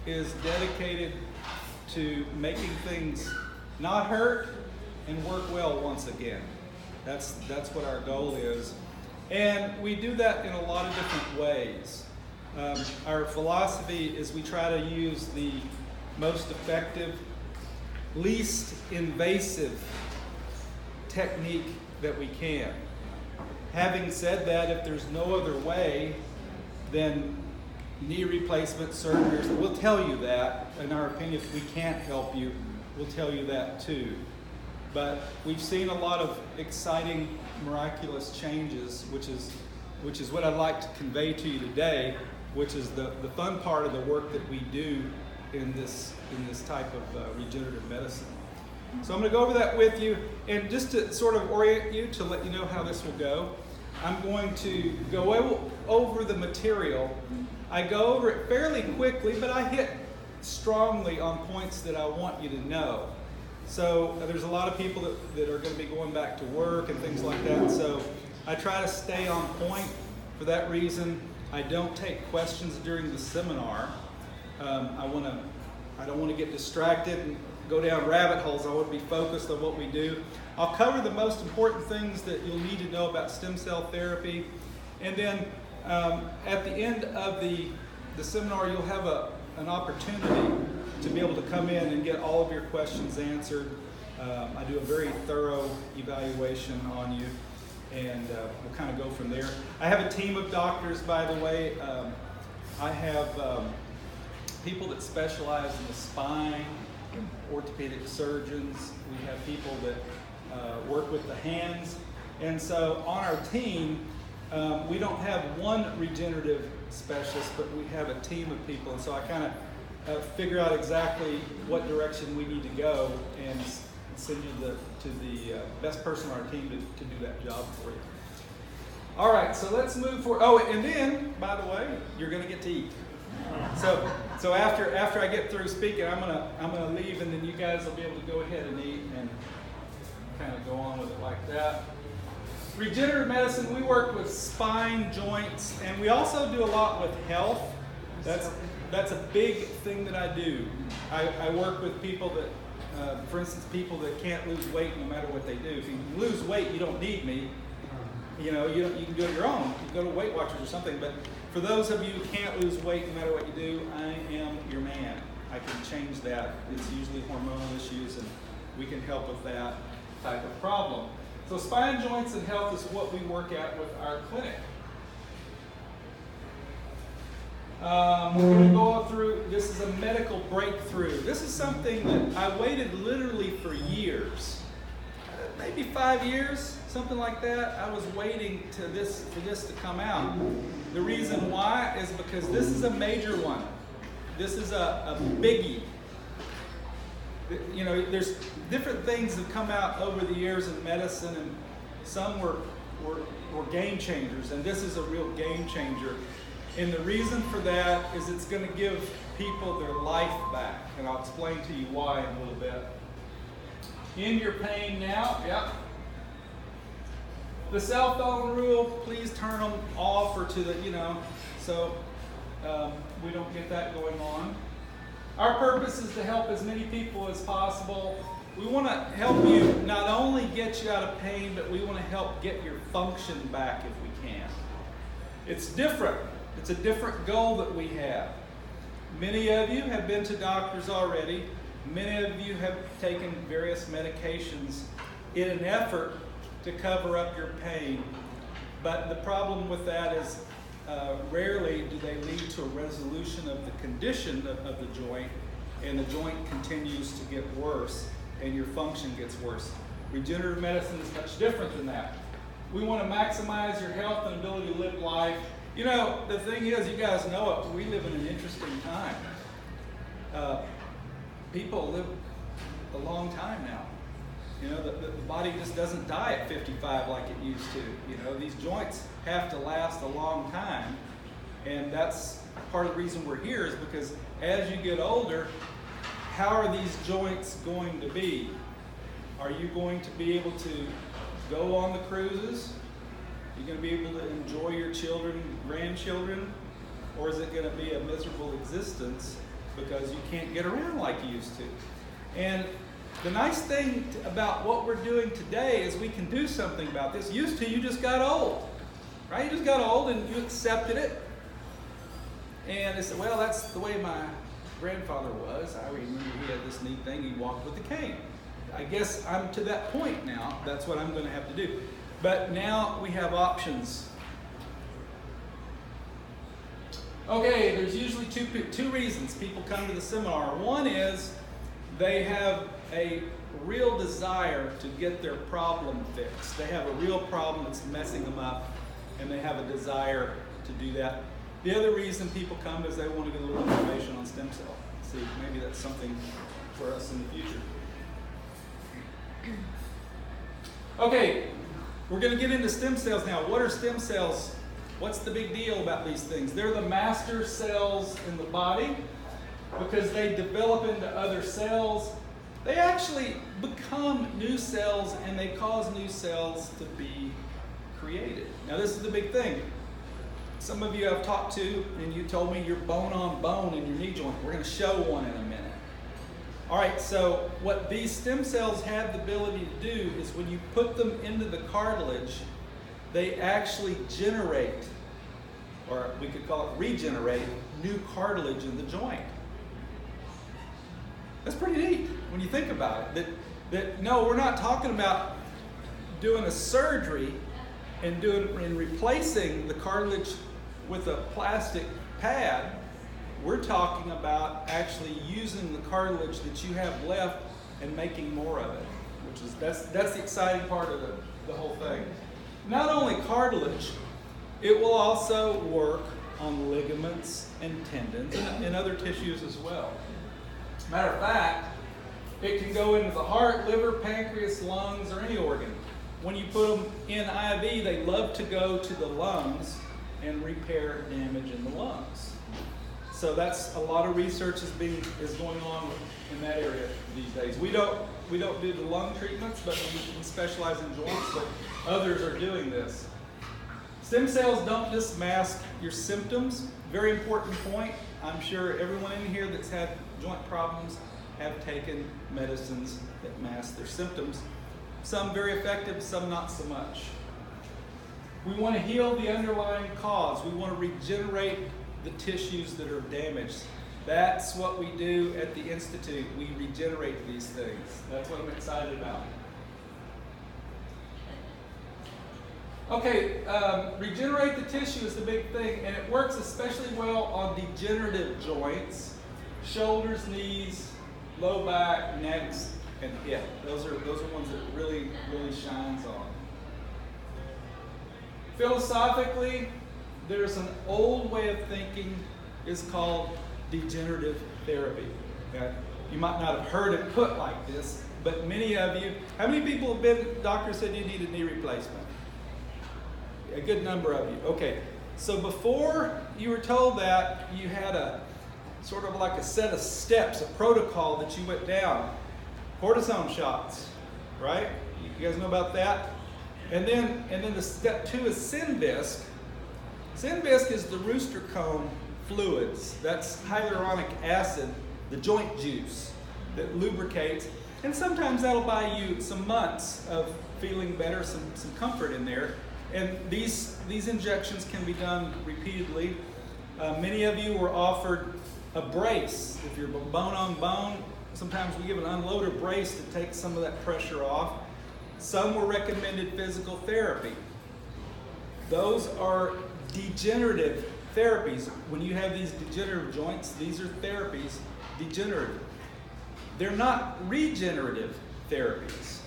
is dedicated to making things not hurt and work well once again. That's what our goal is. And we do that in a lot of different ways. Our philosophy is we try to use the most effective, least invasive technique that we can. Having said that, if there's no other way, then knee replacement surgeries, we'll tell you that. In our opinion, if we can't help you, we'll tell you that too. But we've seen a lot of exciting, miraculous changes, which is what I'd like to convey to you today, which is the fun part of the work that we do in this type of regenerative medicine. So I'm going to go over that with you, and just to sort of orient you, to let you know how this will go, I'm going to go over the material. I go over it fairly quickly, but I hit strongly on points that I want you to know. So there's a lot of people that are going to be going back to work and things like that, so I try to stay on point. For that reason, I don't take questions during the seminar. I don't want to get distracted and go down rabbit holes. I want to be focused on what we do. I'll cover the most important things that you'll need to know about stem cell therapy. And then at the end of the seminar, you'll have an opportunity to be able to come in and get all of your questions answered. I do a very thorough evaluation on you, and we'll kind of go from there. I have a team of doctors, by the way. I have people that specialize in the spine, orthopedic surgeons. We have people that work with the hands. And so on our team, we don't have one regenerative specialist, but we have a team of people. And so I kind of figure out exactly what direction we need to go and send you to the best person on our team to do that job for you. All right, so let's move forward. Oh, and then, by the way, you're going to get to eat. So after I get through speaking, I'm gonna leave, and then you guys will be able to go ahead and eat and kind of go on with it like that. Regenerative medicine, we work with spine, joints, and we also do a lot with health. That's a big thing that I do. I work with people that, for instance, people that can't lose weight no matter what they do. If you lose weight, you don't need me. You know, you can do it your own. You can go to Weight Watchers or something. But for those of you who can't lose weight no matter what you do, I am your man. I can change that. It's usually hormonal issues, and we can help with that type of problem. So spine, joints, and health is what we work at with our clinic. We're going to go through, this is a medical breakthrough. This is something that I waited literally for years, maybe 5 years, something like that. I was waiting for this to come out. The reason why is because this is a major one. This is a biggie. You know, there's different things that come out over the years in medicine, and some were game changers, and this is a real game changer. And the reason for that is it's going to give people their life back, and I'll explain to you why in a little bit. In your pain now, yep. The cell phone rule, please turn them off or to the, so we don't get that going on. Our purpose is to help as many people as possible. We want to help you not only get you out of pain, but we want to help get your function back if we can. It's different. It's a different goal that we have. Many of you have been to doctors already. Many of you have taken various medications in an effort to cover up your pain. But the problem with that is rarely do they lead to a resolution of the condition of the joint, and the joint continues to get worse and your function gets worse. Regenerative medicine is much different than that. We want to maximize your health and ability to live life. You know, the thing is, you guys know it, we live in an interesting time. People live a long time now. You know, the body just doesn't die at 55 like it used to. You know, these joints have to last a long time, and that's part of the reason we're here, is because as you get older, how are these joints going to be? Are you going to be able to go on the cruises? Are you going to be able to enjoy your children, grandchildren? Or is it going to be a miserable existence because you can't get around like you used to. And the nice thing about what we're doing today is we can do something about this. Used to, you just got old, right? You just got old and you accepted it. And they said, well, that's the way my grandfather was. I remember he had this neat thing, he walked with a cane. I guess I'm to that point now. That's what I'm going to have to do. But now we have options. Okay, there's usually two reasons people come to the seminar. One is they have a real desire to get their problem fixed. They have a real problem that's messing them up, and they have a desire to do that. The other reason people come is they want to get a little information on stem cell. See, maybe that's something for us in the future. Okay, we're going to get into stem cells now. What are stem cells? What's the big deal about these things? They're the master cells in the body because they develop into other cells. They actually become new cells and they cause new cells to be created. Now this is the big thing. Some of you I've talked to and you told me you're bone on bone in your knee joint. We're going to show one in a minute. All right, so what these stem cells have the ability to do is when you put them into the cartilage, they actually generate, or we could call it regenerate, new cartilage in the joint. That's pretty neat when you think about it. That no, we're not talking about doing a surgery and replacing the cartilage with a plastic pad. We're talking about actually using the cartilage that you have left and making more of it, which is that's the exciting part of the whole thing. Not only cartilage, it will also work on ligaments and tendons and other tissues as well. Matter of fact, it can go into the heart, liver, pancreas, lungs, or any organ. When you put them in IV, they love to go to the lungs and repair damage in the lungs. So that's a lot of research is going on in that area these days. We don't do the lung treatments, but we specialize in joints, but others are doing this. Stem cells don't just mask your symptoms. Very important point. I'm sure everyone in here that's had joint problems have taken medicines that mask their symptoms. Some very effective, some not so much. We want to heal the underlying cause. We want to regenerate the tissues that are damaged. That's what we do at the Institute. We regenerate these things. That's what I'm excited about. Okay, regenerate the tissue is the big thing, and it works especially well on degenerative joints, shoulders, knees, low back, necks, and hip. Those are ones that it really shines on. Philosophically, there's an old way of thinking is called degenerative therapy. Okay? You might not have heard it put like this, but many of you, how many people have been, doctors said you need a knee replacement? A good number of you. Okay, so before you were told that, you had a sort of like a set of steps, a protocol that you went down. Cortisone shots, right? You guys know about that? And then the step 2 is Synvisc. Synvisc is the rooster comb fluids. That's hyaluronic acid, the joint juice that lubricates. And sometimes that'll buy you some months of feeling better, some comfort in there. And these injections can be done repeatedly. Many of you were offered a brace. If you're bone on bone, sometimes we give an unloader brace to take some of that pressure off. Some were recommended physical therapy. Those are degenerative therapies. When you have these degenerative joints, these are therapies, degenerative. They're not regenerative therapies.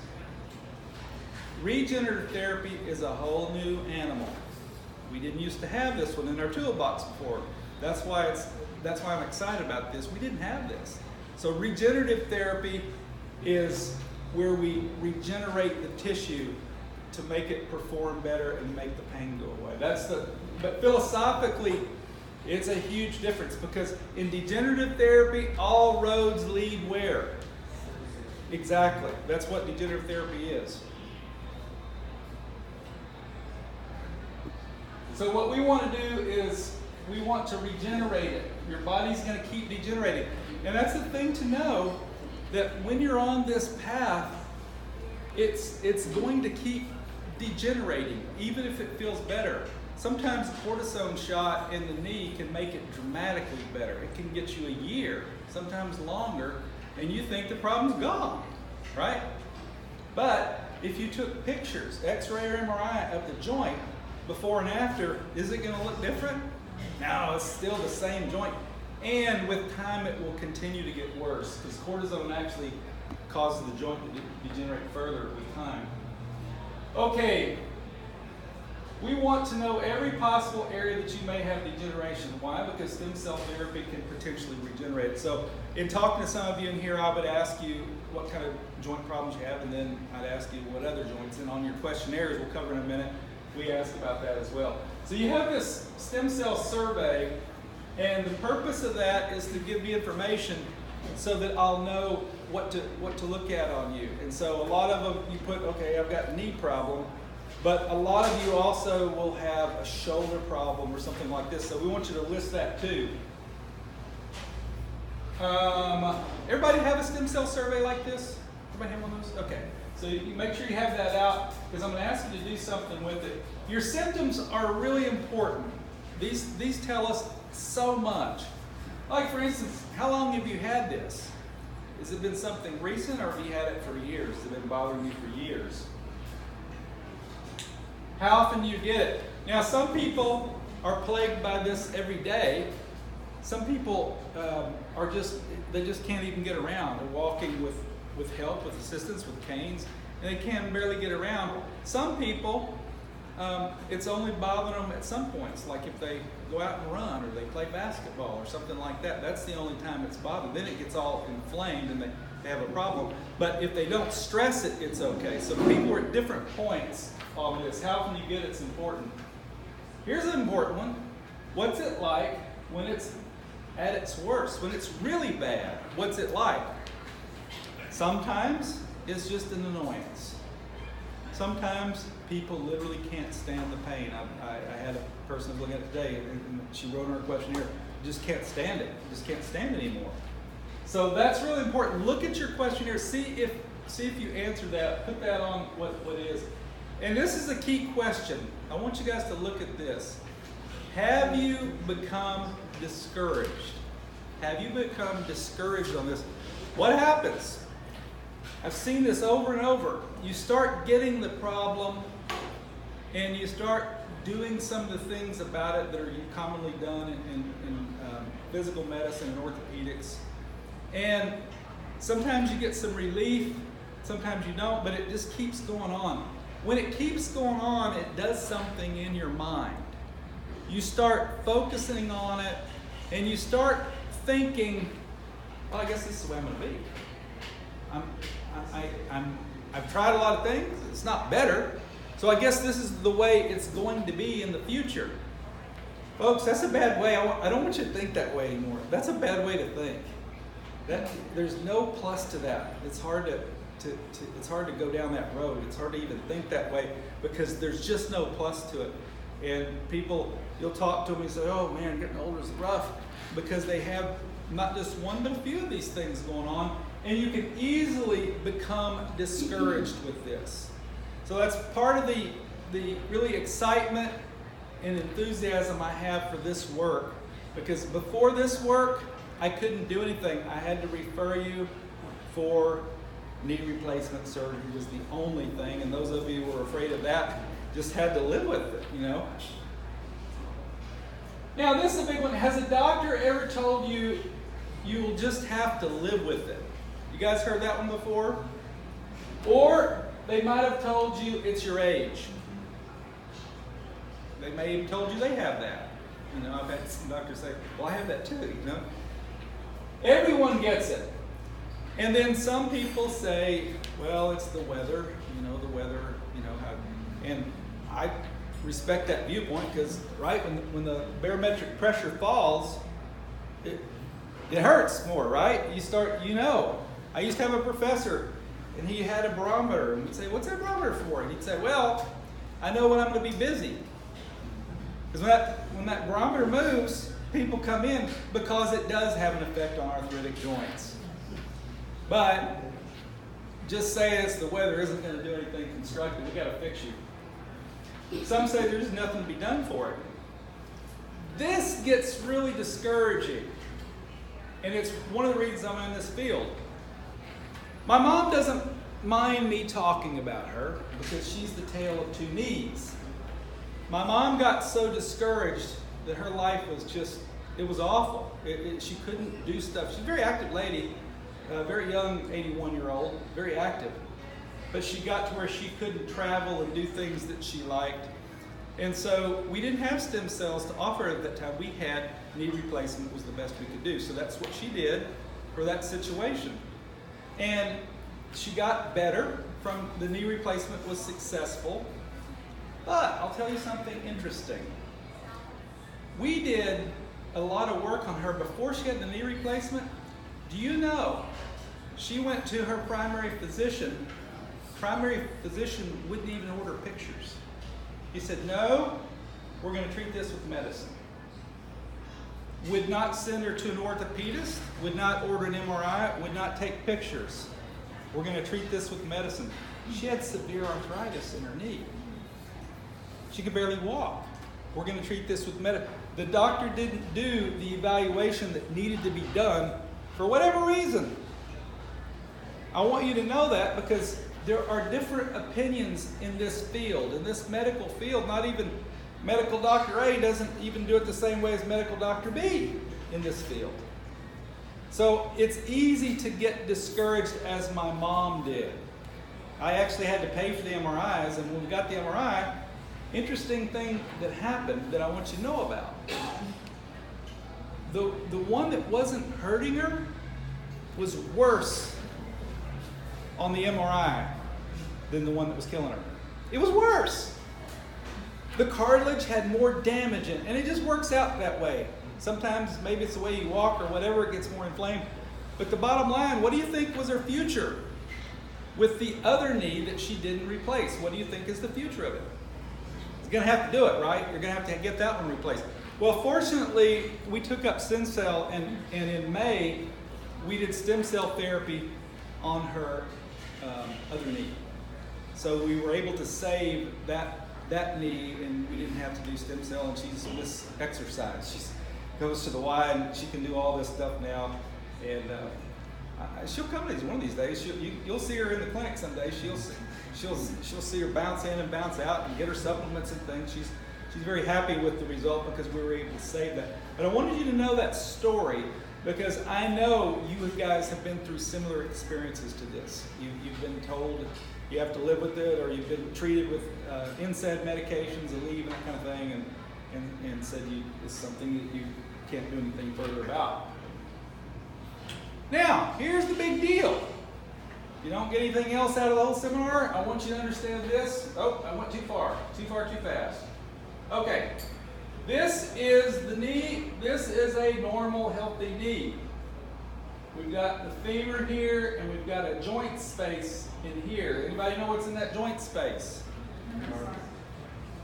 Regenerative therapy is a whole new animal. We didn't used to have this one in our toolbox before. That's why I'm excited about this. We didn't have this. So regenerative therapy is where we regenerate the tissue to make it perform better and make the pain go away. But philosophically, it's a huge difference because in degenerative therapy, all roads lead where? Exactly. That's what degenerative therapy is. So what we want to do is we want to regenerate it. Your body's going to keep degenerating. And that's the thing to know, that when you're on this path, it's going to keep degenerating, even if it feels better. Sometimes a cortisone shot in the knee can make it dramatically better. It can get you a year, sometimes longer, and you think the problem's gone, right? But if you took pictures, X-ray or MRI of the joint before and after, is it going to look different? No, it's still the same joint. And with time, it will continue to get worse, because cortisone actually causes the joint to degenerate further with time. Okay, we want to know every possible area that you may have degeneration. Why? Because stem cell therapy can potentially regenerate. So in talking to some of you in here, I would ask you what kind of joint problems you have, and then I'd ask you what other joints. And on your questionnaires, we'll cover in a minute, we ask about that as well. So you have this stem cell survey, and the purpose of that is to give me information so that I'll know what to look at on you. And so a lot of them, you put, okay, I've got a knee problem, but a lot of you also will have a shoulder problem or something like this. So we want you to list that too. Everybody have a stem cell survey like this? Everybody have one of those? Okay. So you make sure you have that out, because I'm going to ask you to do something with it. Your symptoms are really important. These tell us so much. Like, for instance, how long have you had this? Has it been something recent, or have you had it for years? Has it been bothering you for years? How often do you get it? Now, some people are plagued by this every day. Some people they just can't even get around. They're walking with help, with assistance, with canes, and they can barely get around. Some people, it's only bothering them at some points, like if they go out and run, or they play basketball, or something like that. That's the only time it's bothered. Then it gets all inflamed and they have a problem. But if they don't stress it, it's okay. So people are at different points on this. How often you get it's important. Here's an important one. What's it like when it's at its worst, when it's really bad? What's it like? Sometimes it's just an annoyance. Sometimes people literally can't stand the pain. I had a person who was looking at it today, and she wrote in her questionnaire, just can't stand it. Just can't stand it anymore. So that's really important. Look at your questionnaire. See if you answer that. Put that on what it is. And this is a key question. I want you guys to look at this. Have you become discouraged? Have you become discouraged on this? What happens? I've seen this over and over. You start getting the problem, and you start doing some of the things about it that are commonly done in physical medicine and orthopedics. And sometimes you get some relief, sometimes you don't, but it just keeps going on. When it keeps going on, it does something in your mind. You start focusing on it, and you start thinking, well, I guess this is the way I'm going to be. I've tried a lot of things. It's not better. So I guess this is the way it's going to be in the future. Folks, that's a bad way. I don't want you to think that way anymore. That's a bad way to think. There's no plus to that. It's hard to go down that road. It's hard to even think that way, because there's just no plus to it. And people, you'll talk to them and say, oh man, getting older is rough, because they have not just one, but a few of these things going on. And you can easily become discouraged with this. So that's part of the really excitement and enthusiasm I have for this work. Because before this work, I couldn't do anything. I had to refer you for knee replacement surgery. Was the only thing. And those of you who were afraid of that just had to live with it, you know. Now, this is a big one. Has a doctor ever told you you will just have to live with it? You guys heard that one before? Or they might have told you it's your age. They may have told you they have that. You know, I've had some doctors say, well, I have that too, you know. Everyone gets it. And then some people say, well, it's the weather, you know, and I respect that viewpoint, because, right, when the barometric pressure falls, it hurts more, right? You start, you know. I used to have a professor, and he had a barometer, and we'd say, what's that barometer for? And he'd say, well, I know when I'm going to be busy. Because when that barometer moves, people come in because it does have an effect on arthritic joints. But just saying it's the weather isn't going to do anything constructive. We've got to fix you. Some say there's nothing to be done for it. This gets really discouraging. And it's one of the reasons I'm in this field. My mom doesn't mind me talking about her because she's the tale of two knees. My mom got so discouraged that her life was just, it was awful. She couldn't do stuff. She's a very active lady, very young, 81-year-old, very active. But she got to where she couldn't travel and do things that she liked. And so we didn't have stem cells to offer her at that time. We had knee replacement was the best we could do. So that's what she did for that situation. And she got better from the knee replacement was successful. But I'll tell you something interesting. We did a lot of work on her before she had the knee replacement. Do you know she went to her primary physician. Primary physician wouldn't even order pictures. He said, no, we're going to treat this with medicine. Would not send her to an orthopedist, would not order an MRI, would not take pictures. We're going to treat this with medicine. She had severe arthritis in her knee. She could barely walk. We're going to treat this with medicine. The doctor didn't do the evaluation that needed to be done for whatever reason. I want you to know that because there are different opinions in this field, in this medical field. Not even medical Dr. A doesn't even do it the same way as medical Dr. B in this field. So it's easy to get discouraged as my mom did. I actually had to pay for the MRIs, and when we got the MRI, interesting thing that happened that I want you to know about. The one that wasn't hurting her was worse on the MRI than the one that was killing her. It was worse. The cartilage had more damage in it, and it just works out that way. Sometimes maybe it's the way you walk or whatever, it gets more inflamed. But the bottom line, what do you think was her future? With the other knee that she didn't replace, what do you think is the future of it? You're going to have to do it, right? You're going to have to get that one replaced. Well, fortunately, we took up stem cell, and in May, we did stem cell therapy on her other knee. So we were able to save that knee, and we didn't have to do stem cell, and she's this exercise. She goes to the Y, and she can do all this stuff now. And she'll come to these one of these days. You'll see her in the clinic someday. She'll see her bounce in and bounce out and get her supplements and things. She's very happy with the result because we were able to save that. But I wanted you to know that story because I know you guys have been through similar experiences to this. You've been told you have to live with it, or you've been treated with NSAID medications, Aleve, and that kind of thing, and said it's something that you can't do anything further about. Now, here's the big deal. If you don't get anything else out of the whole seminar, I want you to understand this. Oh, I went too far, too fast. Okay, this is the knee. This is a normal, healthy knee. We've got the femur here, and we've got a joint space in here. Anybody know what's in that joint space?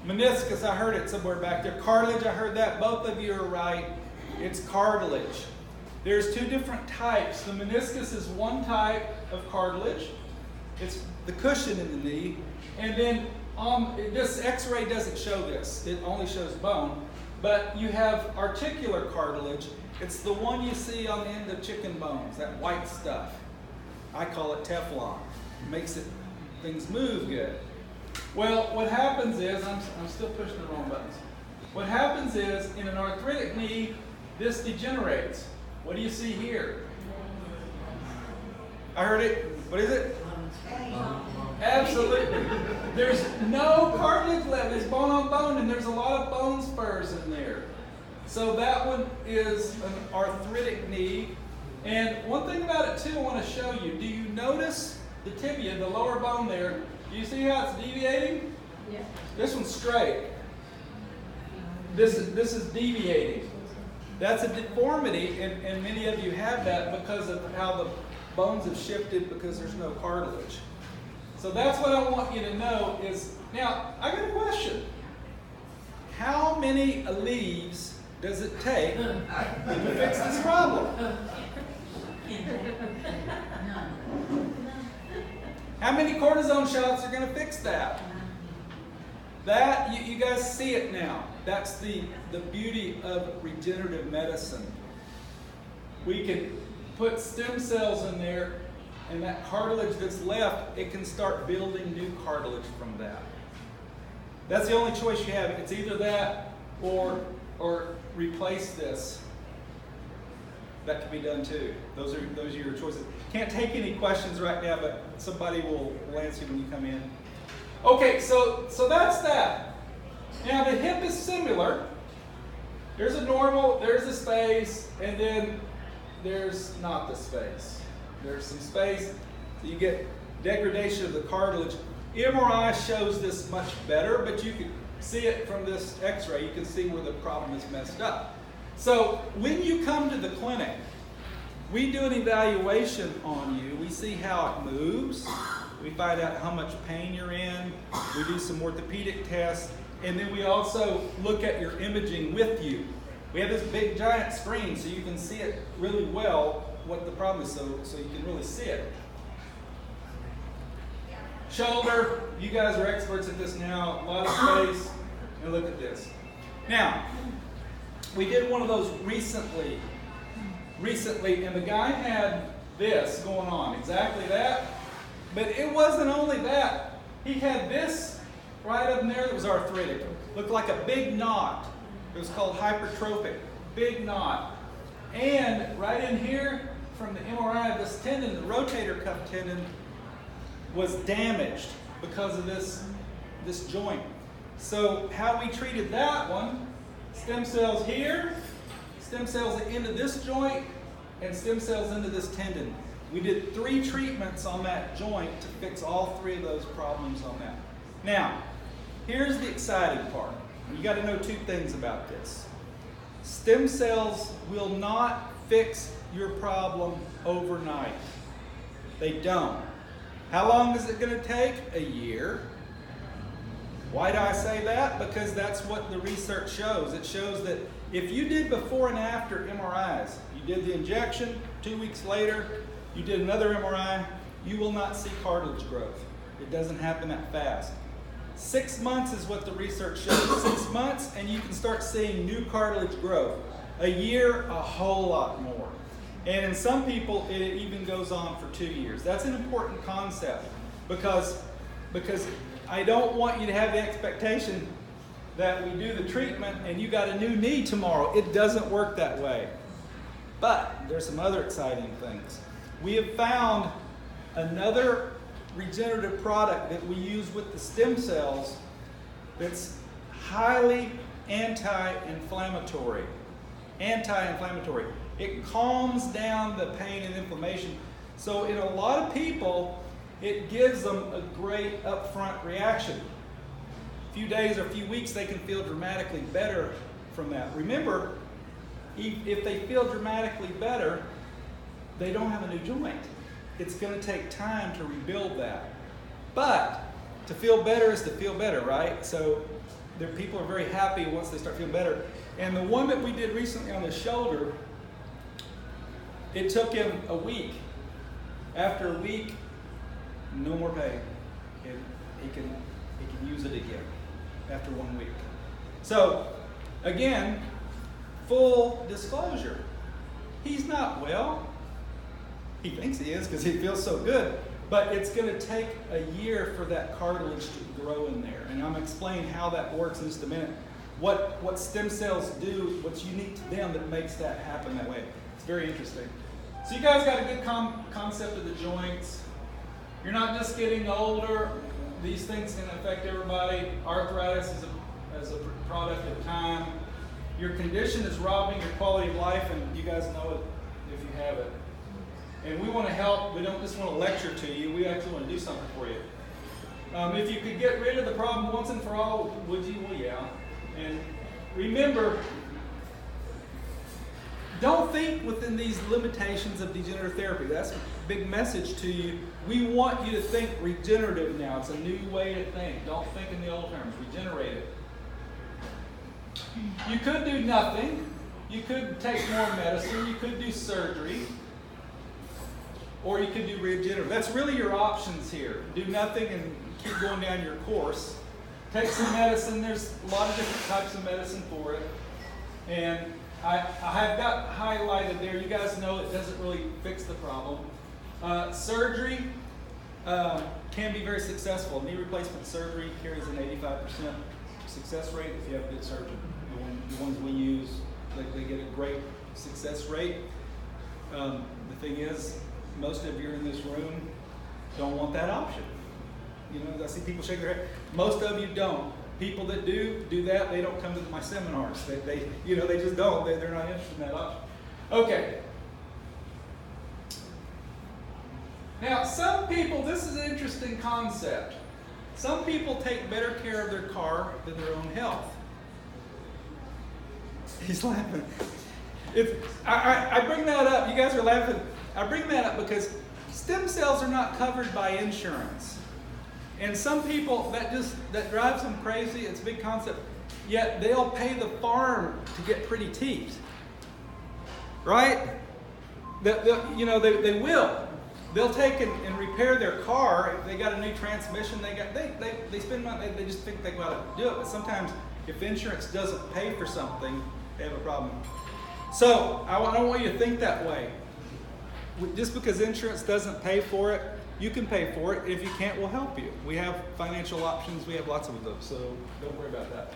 Meniscus, I heard it somewhere back there. Cartilage, I heard that. Both of you are right. It's cartilage. There's two different types. The meniscus is one type of cartilage. It's the cushion in the knee. And then this x-ray doesn't show this. It only shows bone. But you have articular cartilage. It's the one you see on the end of chicken bones, that white stuff. I call it Teflon. It makes things move good. Well, what happens is, I'm still pushing the wrong buttons. What happens is, in an arthritic knee, this degenerates. What do you see here? I heard it. What is it? Absolutely. There's no cartilage left. It's bone on bone, and there's a lot of bone spurs in there. So that one is an arthritic knee. And one thing about it too I want to show you. Do you notice the tibia, the lower bone there? Do you see how it's deviating? Yeah. This one's straight. This is deviating. That's a deformity, and many of you have that because of how the bones have shifted because there's no cartilage. So that's what I want you to know is, now, I got a question. How many Aleves does it take to fix this problem? How many cortisone shots are going to fix that? That, you guys see it now. That's the beauty of regenerative medicine. We can put stem cells in there, and that cartilage that's left, it can start building new cartilage from that. That's the only choice you have. It's either that or replace this. That can be done too. Those are your choices. Can't take any questions right now, but somebody will answer you when you come in. Okay, so that's that. Now the hip is similar. There's a normal, there's a space, and then there's not the space. There's some space, so you get degradation of the cartilage. MRI shows this much better, but you can see it from this x-ray. You can see where the problem is messed up. So when you come to the clinic, we do an evaluation on you. We see how it moves. We find out how much pain you're in. We do some orthopedic tests. And then we also look at your imaging with you. We have this big giant screen so you can see it really well, what the problem is, so you can really see it. Shoulder, you guys are experts at this now, a lot of space, and look at this. Now, we did one of those recently, and the guy had this going on, exactly that, but it wasn't only that. He had this right up in there that was arthritic. Looked like a big knot. It was called hypertrophic, big knot. And right in here, from the MRI, this tendon, the rotator cuff tendon, was damaged because of this joint. So how we treated that one, stem cells here, stem cells into this joint, and stem cells into this tendon. We did 3 treatments on that joint to fix all 3 of those problems on that. Now, here's the exciting part. You got to know 2 things about this. Stem cells will not fix your problem overnight. They don't. How long is it going to take? A year. Why do I say that? Because that's what the research shows. It shows that if you did before and after MRIs, you did the injection, 2 weeks later, you did another MRI, you will not see cartilage growth. It doesn't happen that fast. 6 months is what the research shows. 6 months and you can start seeing new cartilage growth. A year, a whole lot more. And in some people, it even goes on for 2 years. That's an important concept because I don't want you to have the expectation that we do the treatment and you got a new knee tomorrow. It doesn't work that way. But there's some other exciting things. We have found another regenerative product that we use with the stem cells that's highly anti-inflammatory. It calms down the pain and inflammation. So in a lot of people, it gives them a great upfront reaction. A few days or a few weeks, they can feel dramatically better from that. Remember, if they feel dramatically better, they don't have a new joint. It's going to take time to rebuild that. But to feel better is to feel better, right? So people are very happy once they start feeling better. And the one that we did recently on the shoulder, it took him a week. After a week, no more pain. He can use it again after 1 week. So again, full disclosure, he's not well. He thinks he is because he feels so good, but it's going to take a year for that cartilage to grow in there. And I'm going to explain how that works in just a minute. What stem cells do, what's unique to them that makes that happen that way. It's very interesting. So you guys got a good concept of the joints. You're not just getting older. These things can affect everybody. Arthritis is a product of time. Your condition is robbing your quality of life, and you guys know it if you have it. And we want to help. We don't just want to lecture to you. We actually want to do something for you. If you could get rid of the problem once and for all, would you? Well, yeah. And remember, don't think within these limitations of degenerative therapy. That's a big message to you. We want you to think regenerative now. It's a new way to think. Don't think in the old terms. Regenerate it. You could do nothing. You could take more medicine, you could do surgery, or you could do regenerative. That's really your options here. Do nothing and keep going down your course. Take some medicine. There's a lot of different types of medicine for it. And I have got highlighted there. You guys know it doesn't really fix the problem. Surgery can be very successful. Knee replacement surgery carries an 85% success rate if you have a good surgeon. The ones we use, they get a great success rate. The thing is, most of you in this room don't want that option. You know, I see people shake their head. Most of you don't. People that do that, they don't come to my seminars. They just don't. They're not interested in that option. Okay. Now, some people, this is an interesting concept. Some people take better care of their car than their own health. He's laughing. I bring that up. You guys are laughing. I bring that up because stem cells are not covered by insurance. And some people, that drives them crazy. It's a big concept. Yet they'll pay the farm to get pretty teeth. Right? They will. They'll take and repair their car. If they got a new transmission, they spend money. They just think they got to do it. But sometimes if insurance doesn't pay for something, they have a problem. So I don't want you to think that way. Just because insurance doesn't pay for it, you can pay for it. If you can't, we'll help you. We have financial options. We have lots of those, so don't worry about that.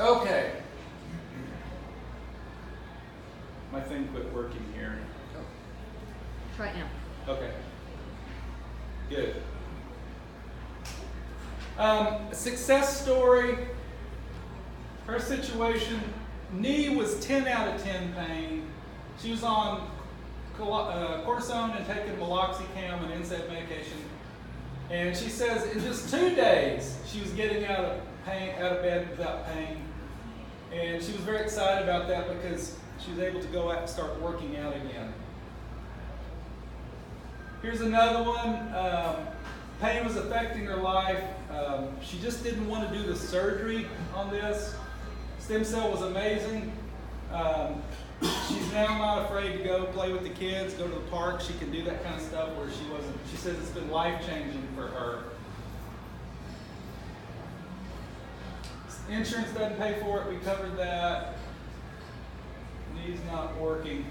Okay. My thing quit working here. Try it now. Okay. Good. Success story. Her situation, knee was 10 out of 10 pain. She was on cortisone and taking meloxicam and NSAID medication. And she says in just 2 days, she was getting out of bed without pain. And she was very excited about that because she was able to go out and start working out again. Here's another one. Pain was affecting her life. She just didn't want to do the surgery on this. Stem cell was amazing. She's now not afraid to go play with the kids, go to the park. She can do that kind of stuff where she wasn't. She says it's been life-changing for her. Insurance doesn't pay for it. We covered that. Knee's not working.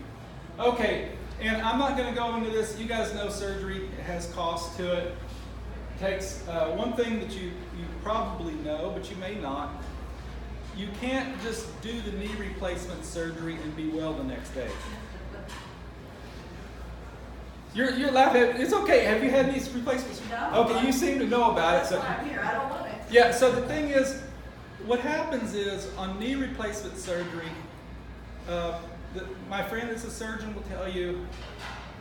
Okay, and I'm not going to go into this. You guys know surgery has cost to it. It takes one thing that you probably know, but you may not. You can't just do the knee replacement surgery and be well the next day. You're laughing. It's okay. Have you had knee replacements? No. Okay, you seem to know about That's it. why I'm here. I don't want it. Yeah, so the thing is, what happens is on knee replacement surgery, my friend that's a surgeon will tell you,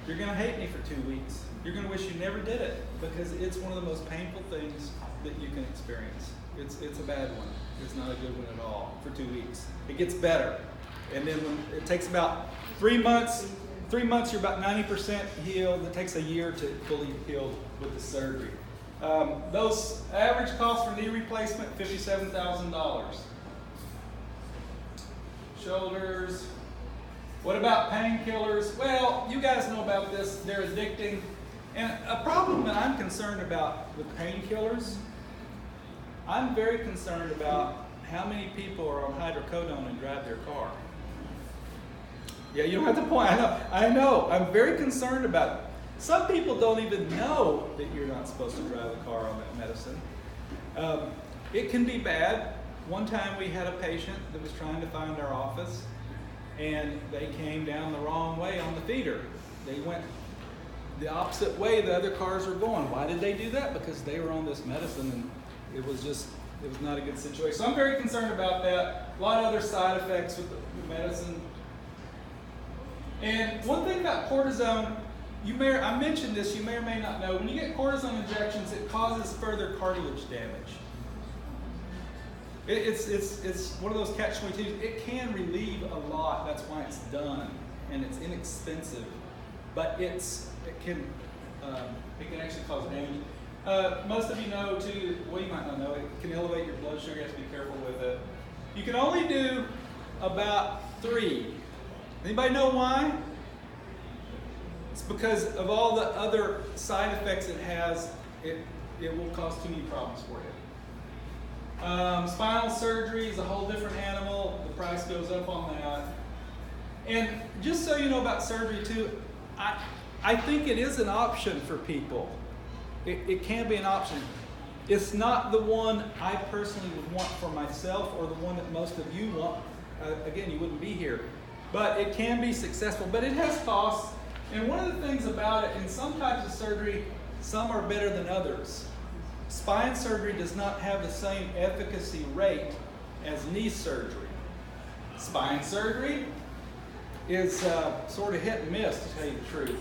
you're going to hate me for 2 weeks. You're going to wish you never did it because it's one of the most painful things that you can experience. It's a bad one. It's not a good one at all for 2 weeks. It gets better. And then it takes about 3 months. 3 months, you're about 90% healed. It takes a year to fully heal with the surgery. Those average costs for knee replacement, $57,000. Shoulders. What about painkillers? Well, you guys know about this. They're addicting. And a problem that I'm concerned about with painkillers, I'm very concerned about how many people are on hydrocodone and drive their car. Yeah, you don't have to point. I know. I'm very concerned about it. Some people don't even know that you're not supposed to drive the car on that medicine. It can be bad. One time we had a patient that was trying to find our office, and they came down the wrong way on the feeder. They went the opposite way the other cars were going. Why did they do that? Because they were on this medicine, and it was not a good situation. So I'm very concerned about that. A lot of other side effects with the medicine. And one thing about cortisone, I mentioned this, you may or may not know, when you get cortisone injections, it causes further cartilage damage. It's one of those catch-22. It can relieve a lot, that's why it's done, and it's inexpensive, but it can actually cause damage. Most of you know too, well you might not know, it can elevate your blood sugar, you have to be careful with it. You can only do about 3. Anybody know why? It's because of all the other side effects it has. It will cause too many problems for you. Spinal surgery is a whole different animal. The price goes up on that. And just so you know about surgery too, I think it is an option for people. It can be an option. It's not the one I personally would want for myself or the one that most of you want. Again, you wouldn't be here. But it can be successful, but it has costs. And one of the things about it, in some types of surgery, some are better than others. Spine surgery does not have the same efficacy rate as knee surgery. Spine surgery is sort of hit and miss, to tell you the truth.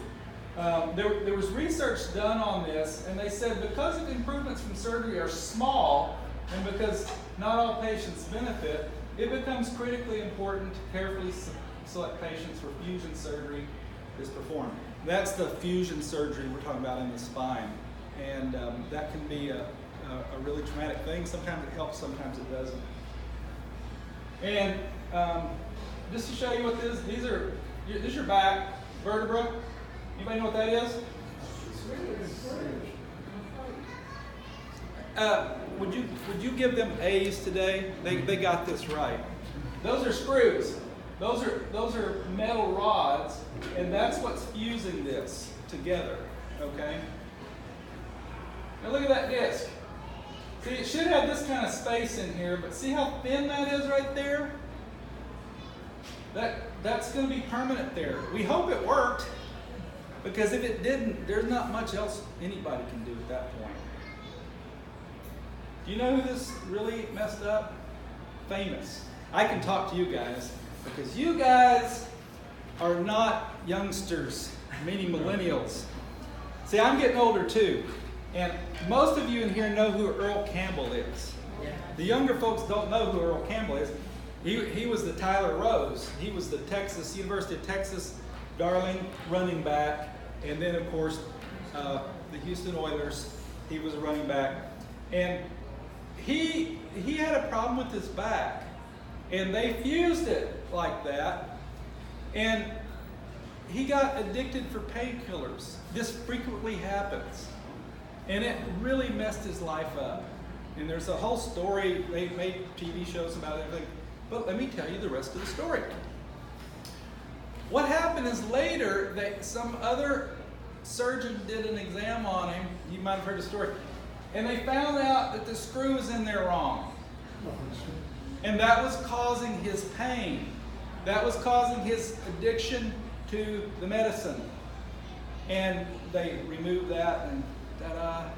There was research done on this, and they said because the improvements from surgery are small, and because not all patients benefit, it becomes critically important to carefully select patients where fusion surgery is performed. That's the fusion surgery we're talking about in the spine, and that can be a really traumatic thing. Sometimes it helps, sometimes it doesn't. And just to show you what this is, this is your back vertebra. Anybody know what that is? Would you give them A's today? They got this right. Those are screws. Those are metal rods, and that's what's fusing this together. Okay. Now look at that disc. See, it should have this kind of space in here, but see how thin that is right there? That's going to be permanent there. We hope it worked, because if it didn't, there's not much else anybody can do at that point. Do you know who this really messed up? Famous. I can talk to you guys, because you guys are not youngsters, meaning millennials. See, I'm getting older too, and most of you in here know who Earl Campbell is. The younger folks don't know who Earl Campbell is. He was the Tyler Rose. He was the University of Texas darling running back, and then of course the Houston Oilers. He was a running back, and he had a problem with his back, and they fused it like that, and he got addicted for painkillers. This frequently happens, and it really messed his life up. And there's a whole story. They made TV shows about everything. But let me tell you the rest of the story. What happened is later, some other surgeon did an exam on him. You might have heard the story. And they found out that the screw was in there wrong. And that was causing his pain. That was causing his addiction to the medicine. And they removed that, and ta-da.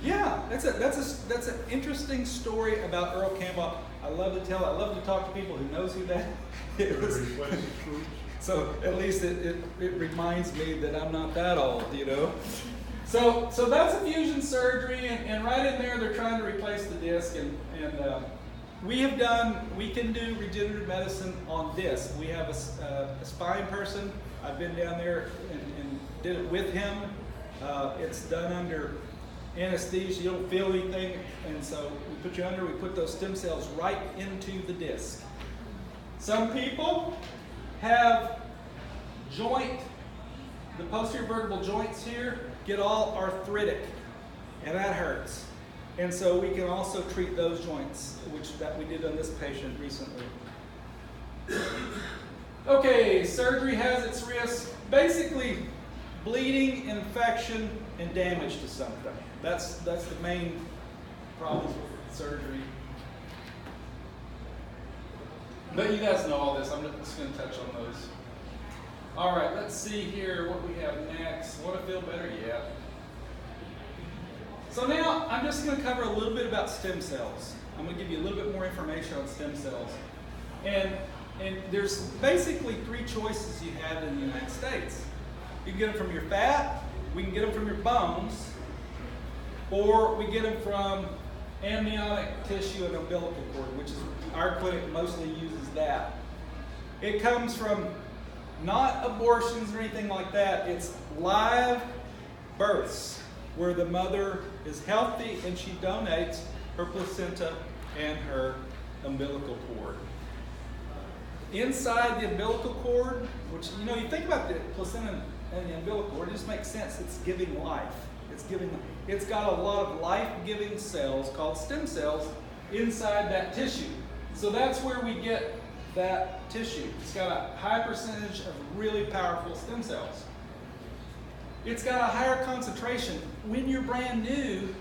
Yeah, that's an interesting story about Earl Campbell. I love to tell it. I love to talk to people who knows who that is. So at least it reminds me that I'm not that old, you know. So that's a fusion surgery, and right in there they're trying to replace the disc, and we can do regenerative medicine on disc. We have a spine person. I've been down there and did it with him. It's done under anesthesia. You don't feel anything, and so we put you under. We put those stem cells right into the disc. Some people have the posterior vertebral joints here get all arthritic, and that hurts. And so we can also treat those joints, that we did on this patient recently. Okay, surgery has its risks. Basically, bleeding, infection, and damage to something. That's the main problems with surgery. But you guys know all this. I'm just going to touch on those. All right, let's see here what we have next. Want to feel better? Yeah. So now I'm just going to cover a little bit about stem cells. I'm going to give you a little bit more information on stem cells. And there's basically 3 choices you have in the United States. You can get them from your fat, we can get them from your bones, or we get them from amniotic tissue and umbilical cord, which is our clinic mostly uses that. It comes from not abortions or anything like that. It's live births where the mother is healthy and she donates her placenta and her umbilical cord. inside the umbilical cord, which, you know, you think about the placenta and the umbilical cord, it just makes sense. It's giving life. It's got a lot of life-giving cells called stem cells inside that tissue. So that's where we get that tissue. It's got a high percentage of really powerful stem cells. It's got a higher concentration. When you're brand new,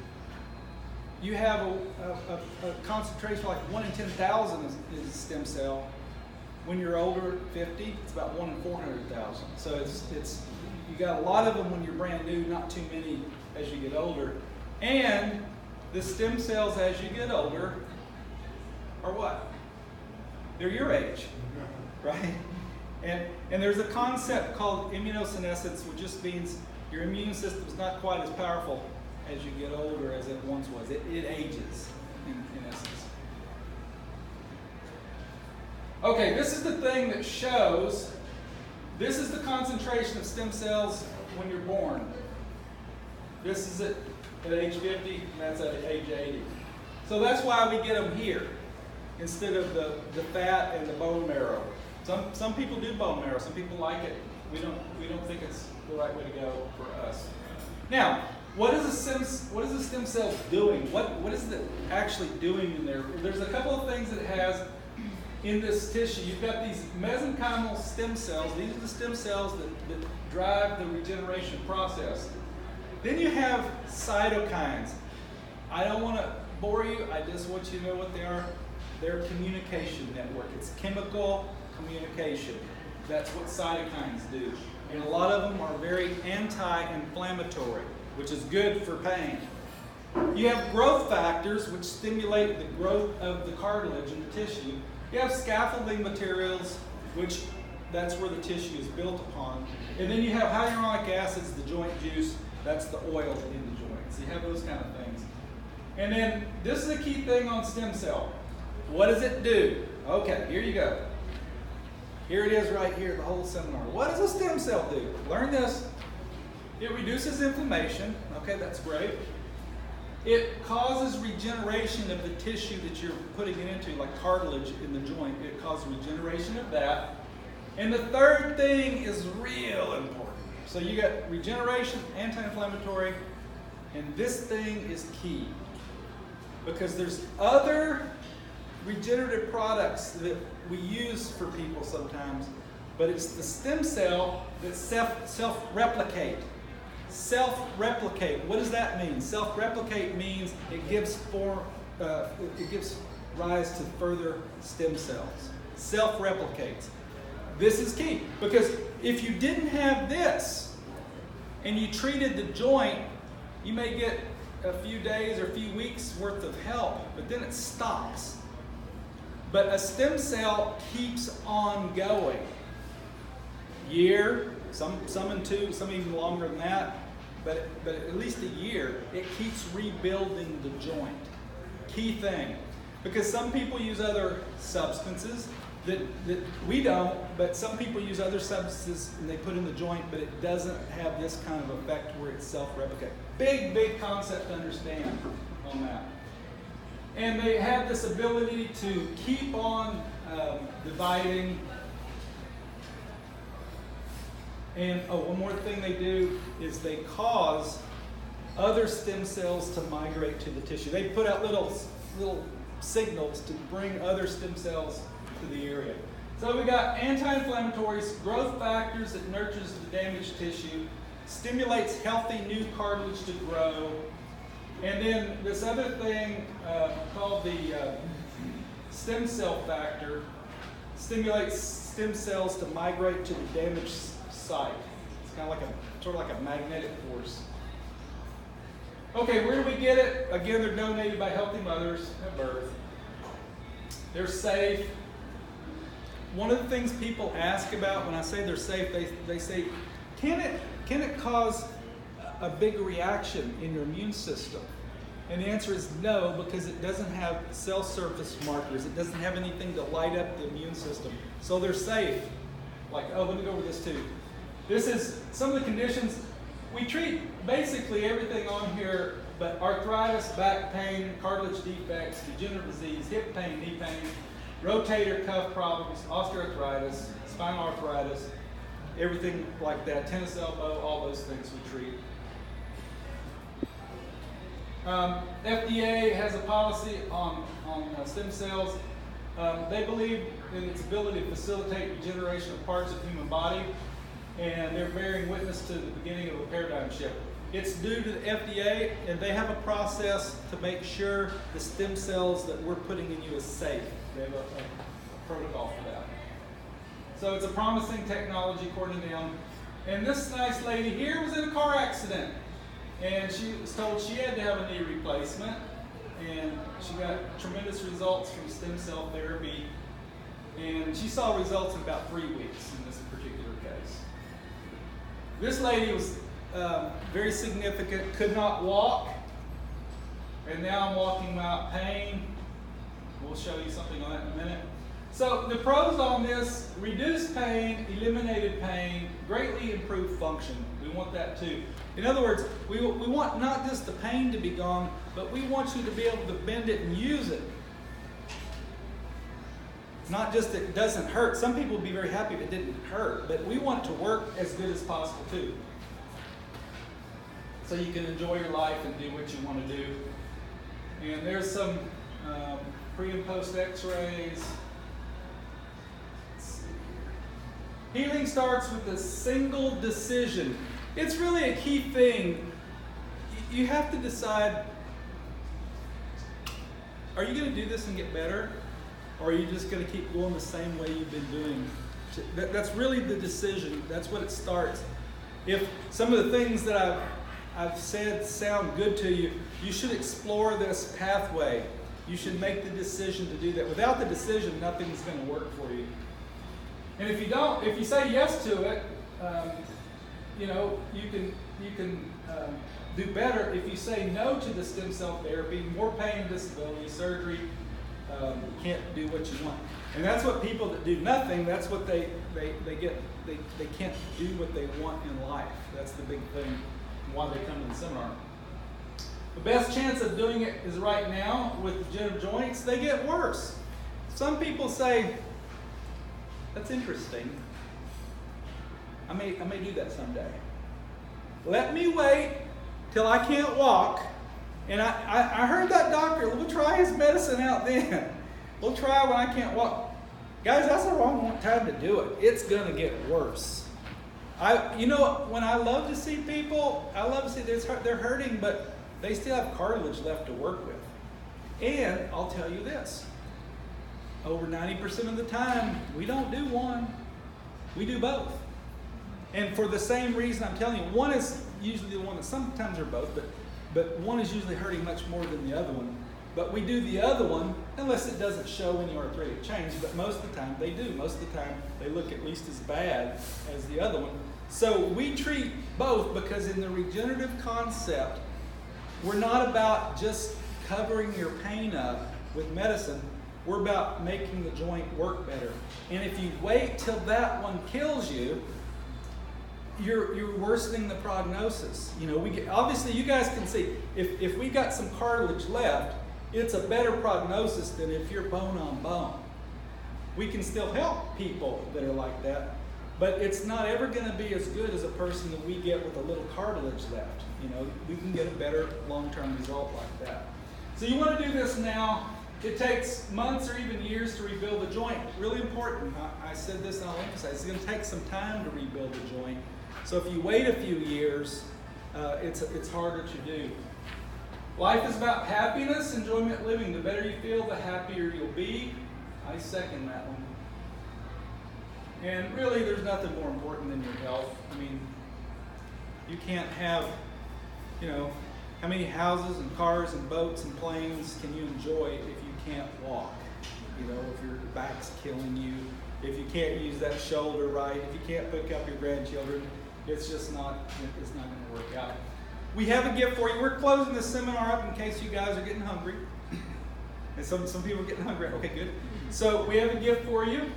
you have a concentration like 1 in 10,000 is a stem cell. When you're older, 50, it's about 1 in 400,000. So it's you got a lot of them when you're brand new, not too many as you get older. And the stem cells as you get older are what? They're your age, right? And there's a concept called immunosenescence, which just means your immune system's not quite as powerful as you get older as it once was. It ages, in essence. Okay, this is the thing that shows, this is the concentration of stem cells when you're born. This is it at age 50, and that's at age 80. So that's why we get them here, instead of the fat and the bone marrow. Some people do bone marrow, some people like it. We don't think it's the right way to go for us. Now, what is the stem cell doing? What is it actually doing in there? There's a couple of things that it has in this tissue. You've got these mesenchymal stem cells. These are the stem cells that drive the regeneration process. Then you have cytokines. I don't want to bore you. I just want you to know what they are. They're a communication network. It's chemical communication. That's what cytokines do. And a lot of them are very anti-inflammatory, which is good for pain. You have growth factors, which stimulate the growth of the cartilage in the tissue. You have scaffolding materials, which that's where the tissue is built upon. And then you have hyaluronic acids, the joint juice, that's the oil in the joints. You have those kind of things. And then this is a key thing on stem cell. What does it do? Okay, here you go. Here it is right here, the whole seminar. What does a stem cell do? Learn this. It reduces inflammation. Okay, that's great. It causes regeneration of the tissue that you're putting it into, like cartilage in the joint. It causes regeneration of that. And the third thing is real important. So you got regeneration, anti-inflammatory, and this thing is key. Because there's other regenerative products that we use for people sometimes, but it's the stem cell that self-replicate. Self-replicate. What does that mean? Self-replicate means it gives rise to further stem cells. Self-replicates. This is key because if you didn't have this and you treated the joint, you may get a few days or a few weeks worth of help, but then it stops. But a stem cell keeps on going. Year, some in 2, some even longer than that, but at least a year, it keeps rebuilding the joint. Key thing. Because some people use other substances that we don't, but some people use other substances and they put in the joint, but it doesn't have this kind of effect where it's self-replicate. Big concept to understand on that. And they have this ability to keep on dividing. And one more thing they do is they cause other stem cells to migrate to the tissue. They put out little signals to bring other stem cells to the area. So we got anti-inflammatories, growth factors that nurtures the damaged tissue, stimulates healthy new cartilage to grow, and then this other thing called the stem cell factor stimulates stem cells to migrate to the damaged site. It's kind of like a magnetic force. Okay, where do we get it? Again, they're donated by healthy mothers at birth. They're safe. One of the things people ask about when I say they're safe, they say, can it cause a big reaction in your immune system? And the answer is no, because it doesn't have cell surface markers. It doesn't have anything to light up the immune system. So they're safe. Like, oh, let me go over this too. This is some of the conditions. We treat basically everything on here, but arthritis, back pain, cartilage defects, degenerative disease, hip pain, knee pain. rotator cuff problems, osteoarthritis, spinal arthritis, everything like that, tennis elbow, all those things we treat. FDA has a policy on stem cells. They believe in its ability to facilitate regeneration of parts of the human body, and they're bearing witness to the beginning of a paradigm shift. It's due to the FDA, and they have a process to make sure the stem cells that we're putting in you is safe. They have a protocol for that. So it's a promising technology according to them. And this nice lady here was in a car accident, and she was told she had to have a knee replacement, and she got tremendous results from stem cell therapy, and she saw results in about 3 weeks in this particular case. This lady was very significant, could not walk, and now I'm walking without pain. We'll show you something on that in a minute. So the pros on this: reduced pain, eliminated pain, greatly improved function. We want that too. In other words, we want not just the pain to be gone, but we want you to be able to bend it and use it. Not just that it doesn't hurt. Some people would be very happy if it didn't hurt, but we want it to work as good as possible too. So you can enjoy your life and do what you want to do. And there's some pre and post x-rays. Healing starts with a single decision. It's really a key thing. You have to decide, are you going to do this and get better? Or are you just going to keep going the same way you've been doing? That's really the decision. That's what it starts. If some of the things that I've said sound good to you, you should explore this pathway. You should make the decision to do that. Without the decision, nothing's going to work for you. And if you don't, if you say yes to it, you can do better. If you say no to the stem cell therapy, more pain, disability, surgery, you can't do what you want. And that's what people that do nothing, that's what they get. They can't do what they want in life. That's the big thing, and why they come to the seminar. The best chance of doing it is right now with degenerative joints. They get worse. Some people say, that's interesting. I may do that someday. Let me wait till I can't walk. And I heard that doctor, we'll try his medicine out then. We'll try when I can't walk. Guys, that's the wrong time to do it. It's going to get worse. When I love to see people, I love to see they're hurting, but they still have cartilage left to work with. And I'll tell you this. Over 90% of the time, we don't do one. We do both. And for the same reason I'm telling you, one is usually the one that sometimes are both, but one is usually hurting much more than the other one. But we do the other one unless it doesn't show any arthritic change, but most of the time they do. Most of the time they look at least as bad as the other one. So we treat both because in the regenerative concept, we're not about just covering your pain up with medicine. We're about making the joint work better. And if you wait till that one kills you, you're worsening the prognosis. Obviously you guys can see if we got some cartilage left, it's a better prognosis than if you're bone on bone. We can still help people that are like that, but it's not ever going to be as good as a person that we get with a little cartilage left. We can get a better long-term result like that. So you want to do this now. It takes months or even years to rebuild the joint. Really important. I said this and I'll emphasize. It's going to take some time to rebuild the joint. So if you wait a few years, it's harder to do. Life is about happiness, enjoyment, living. The better you feel, the happier you'll be. I second that one. And really, there's nothing more important than your health. I mean, you can't have, how many houses and cars and boats and planes can you enjoy if you can't walk? If your back's killing you, if you can't use that shoulder right, if you can't pick up your grandchildren, it's not going to work out. We have a gift for you. We're closing this seminar up in case you guys are getting hungry. And some people are getting hungry. Okay, good. So we have a gift for you.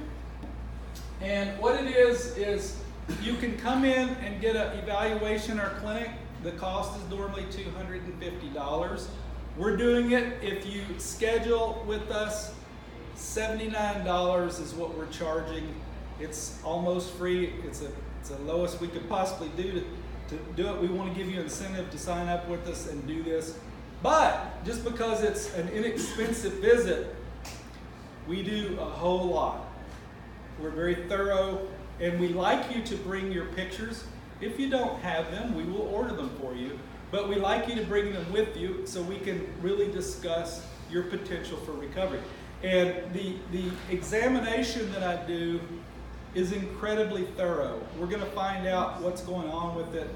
And what it is you can come in and get an evaluation in our clinic. The cost is normally $250. We're doing it if you schedule with us $79 is what we're charging. It's almost free. It's the lowest we could possibly do to do it. We want to give you incentive to sign up with us and do this. But just because it's an inexpensive visit, we do a whole lot. We're very thorough, and we like you to bring your pictures. If you don't have them, we will order them for you. But we like you to bring them with you so we can really discuss your potential for recovery. And the examination that I do is incredibly thorough. We're going to find out what's going on with it,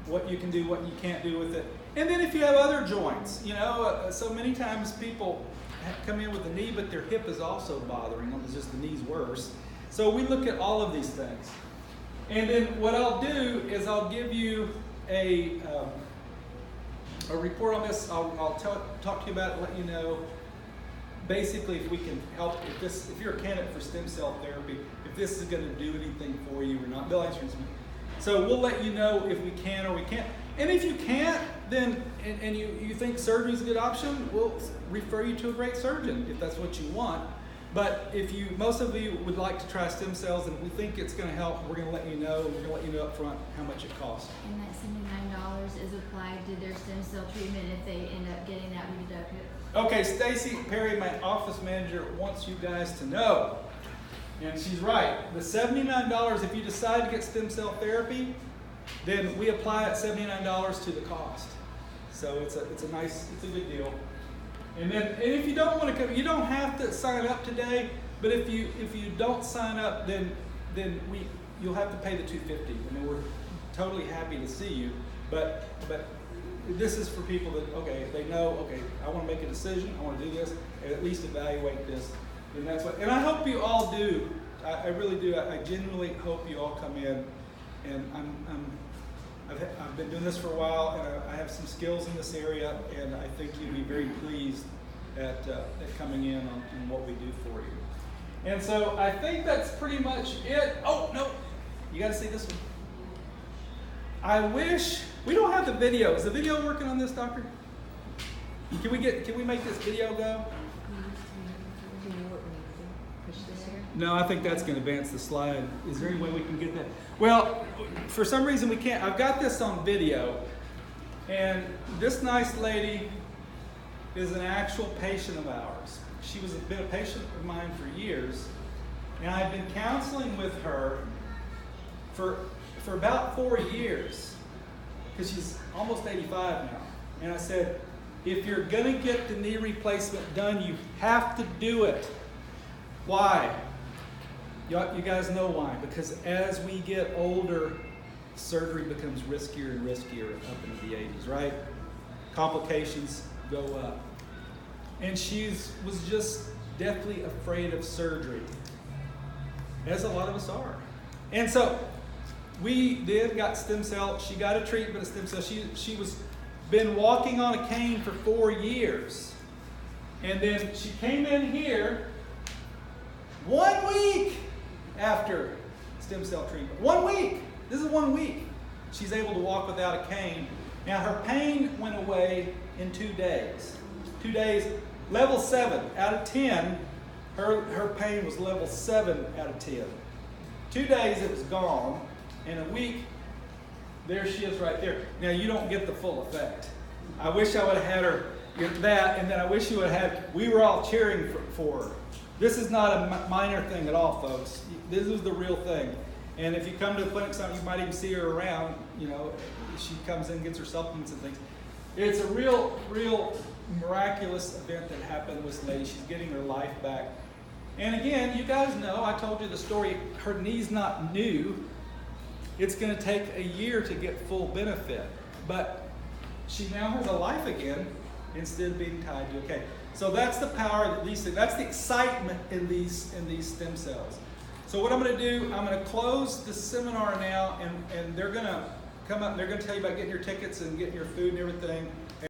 what you can do, what you can't do with it. And then if you have other joints, so many times people come in with a knee, but their hip is also bothering them. It's just the knee's worse. So we look at all of these things. And then what I'll do is I'll give you a report on this. I'll talk to you about it, let you know basically if we can help, if you're a candidate for stem cell therapy, if this is going to do anything for you or not. They'll answer this. So we'll let you know if we can or we can't. And if you can't, then and you think surgery is a good option, we'll refer you to a great surgeon if that's what you want. But if most of you would like to try stem cells and we think it's going to help, we're going to let you know. We're going to let you know up front how much it costs. And that $79 is applied to their stem cell treatment if they end up getting that rededucted. Okay, Stacy Perry, my office manager, wants you guys to know, and she's right. The $79, if you decide to get stem cell therapy, then we apply at $79 to the cost. So it's a good deal. And if you don't want to come, you don't have to sign up today. But if you don't sign up, then you'll have to pay the $250. I mean, we're totally happy to see you, but this is for people that they know I want to make a decision, I want to do this, and at least evaluate this. And that's what. And I hope you all do. I really do. I genuinely hope you all come in. And I've been doing this for a while, and I have some skills in this area, and I think you'll be very pleased at coming in on what we do for you. And so I think that's pretty much it. Oh, no, you got to see this one. I wish, we don't have the video. Is the video working on this, doctor? Can we make this video go? No, I think that's going to advance the slide. Is there any way we can get that? Well, for some reason we can't. I've got this on video, and this nice lady is an actual patient of ours. She was been a patient of mine for years, and I've been counseling with her for about 4 years, because she's almost 85 now. And I said, if you're going to get the knee replacement done, you have to do it. Why? You guys know why. Because as we get older, surgery becomes riskier and riskier up into the 80s, right? Complications go up. And she was just deathly afraid of surgery, as a lot of us are. And so we got stem cell. She got a treatment of stem cell. She was been walking on a cane for 4 years. And then she came in here 1 week after stem cell treatment. 1 week. This is 1 week. She's able to walk without a cane. Now her pain went away in 2 days. 2 days, level 7 out of 10. Her pain was level 7 out of 10. 2 days it was gone. In a week, there she is right there. Now you don't get the full effect. I wish I would have had her get that, and then I wish you would have had, we were all cheering for her. This is not a minor thing at all, folks. This is the real thing. And if you come to the clinic, you might even see her around. She comes in, gets her supplements and things. It's a real miraculous event that happened with this lady. She's getting her life back. And again, you guys know, I told you the story, her knee's not new. It's going to take a year to get full benefit. But she now has a life again instead of being tied to a cane. So that's the power that these things, that's the excitement in these stem cells. So what I'm going to do, I'm going to close the seminar now, and they're going to come up and they're going to tell you about getting your tickets and getting your food and everything.